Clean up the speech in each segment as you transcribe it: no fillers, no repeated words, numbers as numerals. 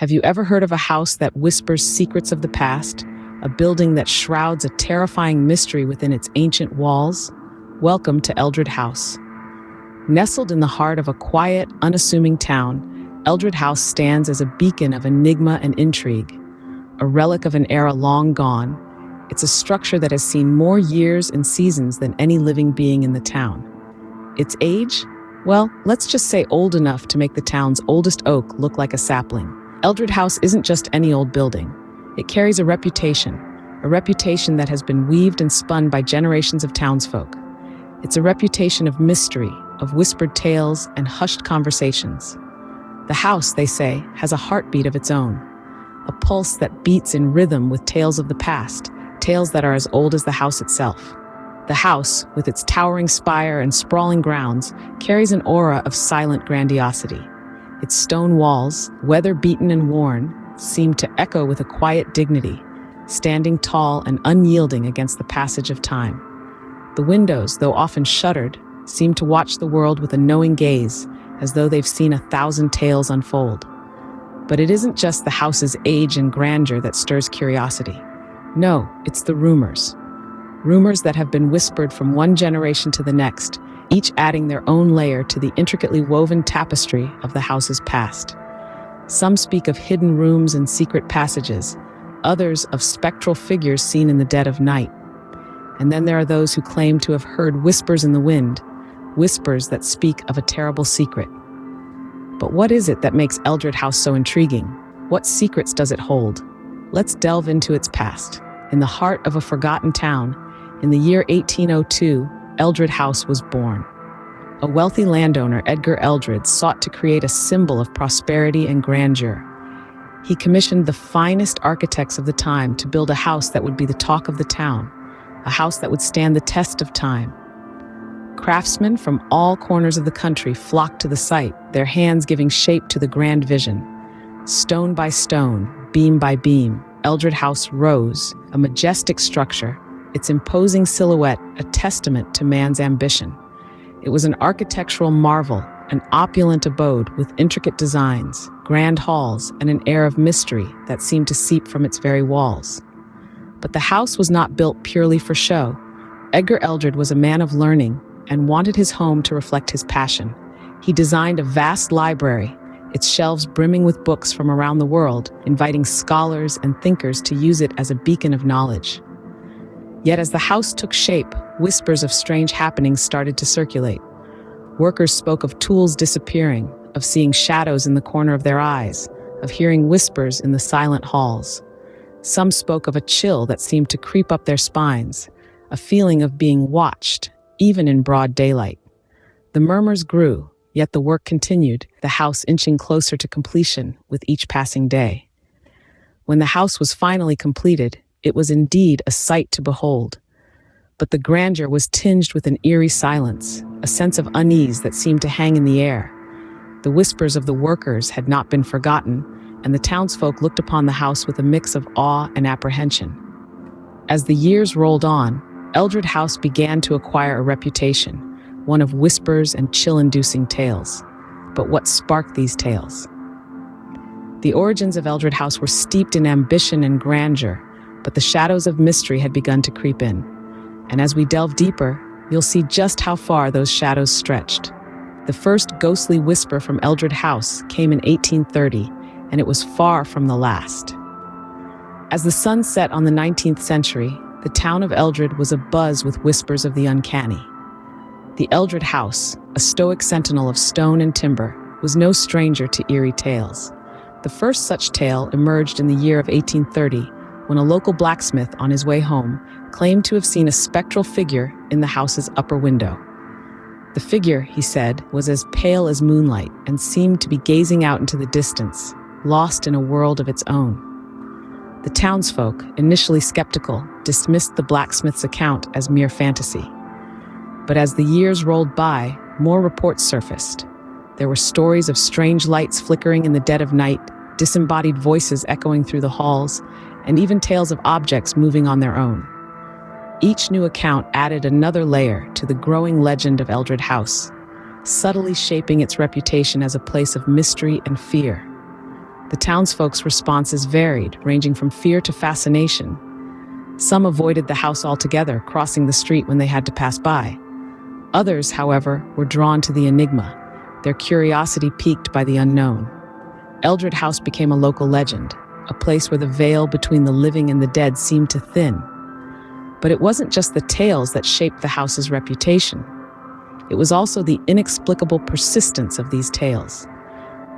Have you ever heard of a house that whispers secrets of the past? A building that shrouds a terrifying mystery within its ancient walls? Welcome to Eldred House. Nestled in the heart of a quiet, unassuming town, Eldred House stands as a beacon of enigma and intrigue. A relic of an era long gone, it's a structure that has seen more years and seasons than any living being in the town. Its age? Well, let's just say old enough to make the town's oldest oak look like a sapling. Eldred House isn't just any old building. It carries a reputation that has been weaved and spun by generations of townsfolk. It's a reputation of mystery, of whispered tales and hushed conversations. The house, they say, has a heartbeat of its own, a pulse that beats in rhythm with tales of the past, tales that are as old as the house itself. The house, with its towering spire and sprawling grounds, carries an aura of silent grandiosity. Its stone walls, weather-beaten and worn, seem to echo with a quiet dignity, standing tall and unyielding against the passage of time. The windows, though often shuttered, seem to watch the world with a knowing gaze, as though they've seen 1,000 tales unfold. But it isn't just the house's age and grandeur that stirs curiosity. No, it's the rumors. Rumors that have been whispered from one generation to the next, each adding their own layer to the intricately woven tapestry of the house's past. Some speak of hidden rooms and secret passages, others of spectral figures seen in the dead of night. And then there are those who claim to have heard whispers in the wind, whispers that speak of a terrible secret. But what is it that makes Eldred House so intriguing? What secrets does it hold? Let's delve into its past. In the heart of a forgotten town, in the year 1802, Eldred House was born. A wealthy landowner, Edgar Eldred, sought to create a symbol of prosperity and grandeur. He commissioned the finest architects of the time to build a house that would be the talk of the town, a house that would stand the test of time. Craftsmen from all corners of the country flocked to the site, their hands giving shape to the grand vision. Stone by stone, beam by beam, Eldred House rose, a majestic structure, its imposing silhouette a testament to man's ambition. It was an architectural marvel, an opulent abode with intricate designs, grand halls, and an air of mystery that seemed to seep from its very walls. But the house was not built purely for show. Edgar Eldred was a man of learning and wanted his home to reflect his passion. He designed a vast library, its shelves brimming with books from around the world, inviting scholars and thinkers to use it as a beacon of knowledge. Yet as the house took shape, whispers of strange happenings started to circulate. Workers spoke of tools disappearing, of seeing shadows in the corner of their eyes, of hearing whispers in the silent halls. Some spoke of a chill that seemed to creep up their spines, a feeling of being watched, even in broad daylight. The murmurs grew, yet the work continued, the house inching closer to completion with each passing day. When the house was finally completed, it was indeed a sight to behold. But the grandeur was tinged with an eerie silence, a sense of unease that seemed to hang in the air. The whispers of the workers had not been forgotten, and the townsfolk looked upon the house with a mix of awe and apprehension. As the years rolled on, Eldred House began to acquire a reputation, one of whispers and chill-inducing tales. But what sparked these tales? The origins of Eldred House were steeped in ambition and grandeur, but the shadows of mystery had begun to creep in. And as we delve deeper, you'll see just how far those shadows stretched. The first ghostly whisper from Eldred House came in 1830, and it was far from the last. As the sun set on the 19th century, the town of Eldred was abuzz with whispers of the uncanny. The Eldred House, a stoic sentinel of stone and timber, was no stranger to eerie tales. The first such tale emerged in the year of 1830, when a local blacksmith on his way home claimed to have seen a spectral figure in the house's upper window. The figure, he said, was as pale as moonlight and seemed to be gazing out into the distance, lost in a world of its own. The townsfolk, initially skeptical, dismissed the blacksmith's account as mere fantasy. But as the years rolled by, more reports surfaced. There were stories of strange lights flickering in the dead of night, disembodied voices echoing through the halls, and even tales of objects moving on their own. Each new account added another layer to the growing legend of Eldred House, subtly shaping its reputation as a place of mystery and fear. The townsfolk's responses varied, ranging from fear to fascination. Some avoided the house altogether, crossing the street when they had to pass by. Others, however, were drawn to the enigma, their curiosity piqued by the unknown. Eldred House became a local legend, a place where the veil between the living and the dead seemed to thin. But it wasn't just the tales that shaped the house's reputation. It was also the inexplicable persistence of these tales.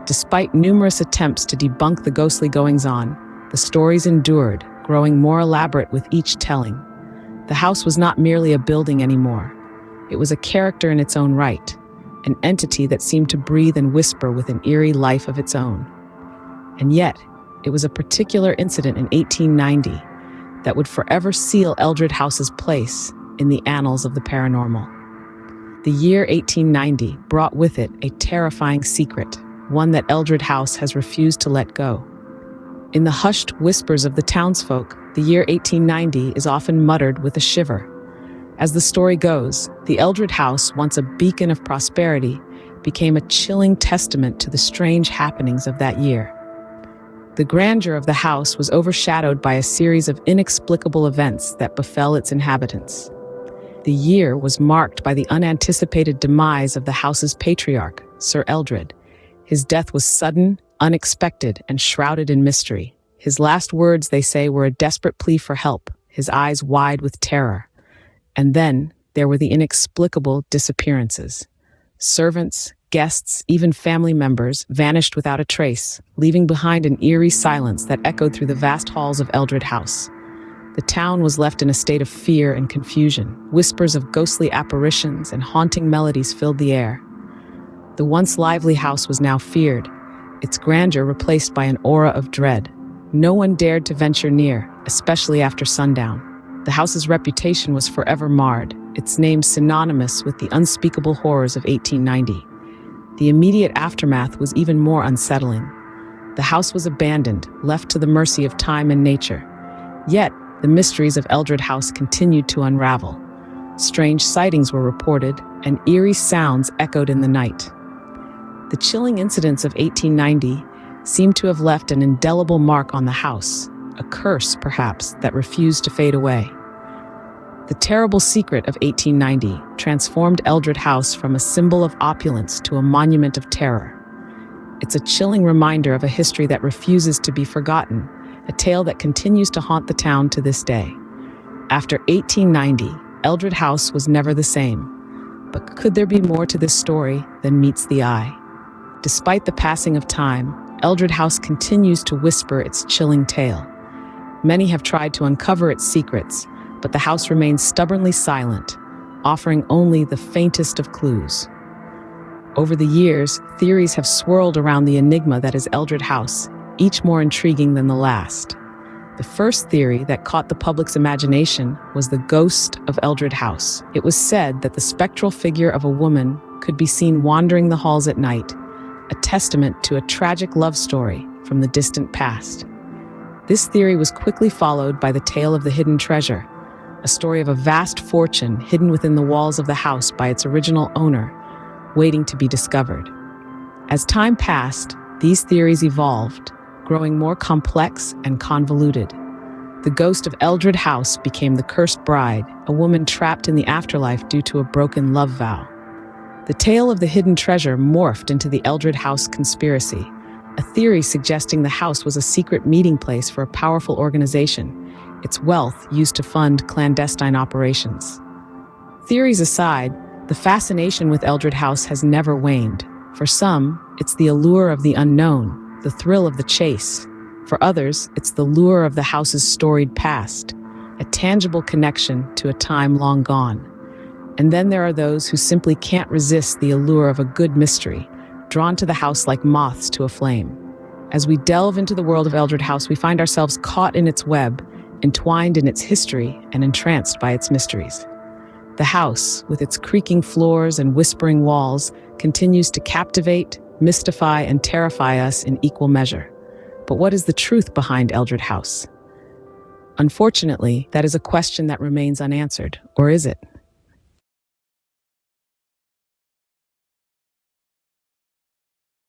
Despite numerous attempts to debunk the ghostly goings-on, the stories endured, growing more elaborate with each telling. The house was not merely a building anymore. It was a character in its own right, an entity that seemed to breathe and whisper with an eerie life of its own. And yet, it was a particular incident in 1890 that would forever seal Eldred House's place in the annals of the paranormal. The year 1890 brought with it a terrifying secret, one that Eldred House has refused to let go. In the hushed whispers of the townsfolk, the year 1890 is often muttered with a shiver. As the story goes, the Eldred House, once a beacon of prosperity, became a chilling testament to the strange happenings of that year. The grandeur of the house was overshadowed by a series of inexplicable events that befell its inhabitants. The year was marked by the unanticipated demise of the house's patriarch, Sir Eldred. His death was sudden, unexpected, and shrouded in mystery. His last words, they say, were a desperate plea for help, his eyes wide with terror. And then there were the inexplicable disappearances. Servants, guests, even family members vanished without a trace, leaving behind an eerie silence that echoed through the vast halls of Eldred House. The town was left in a state of fear and confusion. Whispers of ghostly apparitions and haunting melodies filled the air. The once lively house was now feared, its grandeur replaced by an aura of dread. No one dared to venture near, especially after sundown. The house's reputation was forever marred, its name synonymous with the unspeakable horrors of 1890. The immediate aftermath was even more unsettling. The house was abandoned, left to the mercy of time and nature. Yet, the mysteries of Eldred House continued to unravel. Strange sightings were reported, and eerie sounds echoed in the night. The chilling incidents of 1890 seemed to have left an indelible mark on the house, a curse, perhaps, that refused to fade away. The terrible secret of 1890 transformed Eldred House from a symbol of opulence to a monument of terror. It's a chilling reminder of a history that refuses to be forgotten, a tale that continues to haunt the town to this day. After 1890, Eldred House was never the same. But could there be more to this story than meets the eye? Despite the passing of time, Eldred House continues to whisper its chilling tale. Many have tried to uncover its secrets, but the house remains stubbornly silent, offering only the faintest of clues. Over the years, theories have swirled around the enigma that is Eldred House, each more intriguing than the last. The first theory that caught the public's imagination was the ghost of Eldred House. It was said that the spectral figure of a woman could be seen wandering the halls at night, a testament to a tragic love story from the distant past. This theory was quickly followed by the tale of the hidden treasure, a story of a vast fortune hidden within the walls of the house by its original owner, waiting to be discovered. As time passed, these theories evolved, growing more complex and convoluted. The ghost of Eldred House became the cursed bride, a woman trapped in the afterlife due to a broken love vow. The tale of the hidden treasure morphed into the Eldred House conspiracy, a theory suggesting the house was a secret meeting place for a powerful organization, its wealth used to fund clandestine operations. Theories aside, the fascination with Eldred House has never waned. For some, it's the allure of the unknown, the thrill of the chase. For others, it's the lure of the house's storied past, a tangible connection to a time long gone. And then there are those who simply can't resist the allure of a good mystery, drawn to the house like moths to a flame. As we delve into the world of Eldred House, we find ourselves caught in its web, entwined in its history, and entranced by its mysteries. The house, with its creaking floors and whispering walls, continues to captivate, mystify, and terrify us in equal measure. But what is the truth behind Eldred House? Unfortunately, that is a question that remains unanswered. Or is it?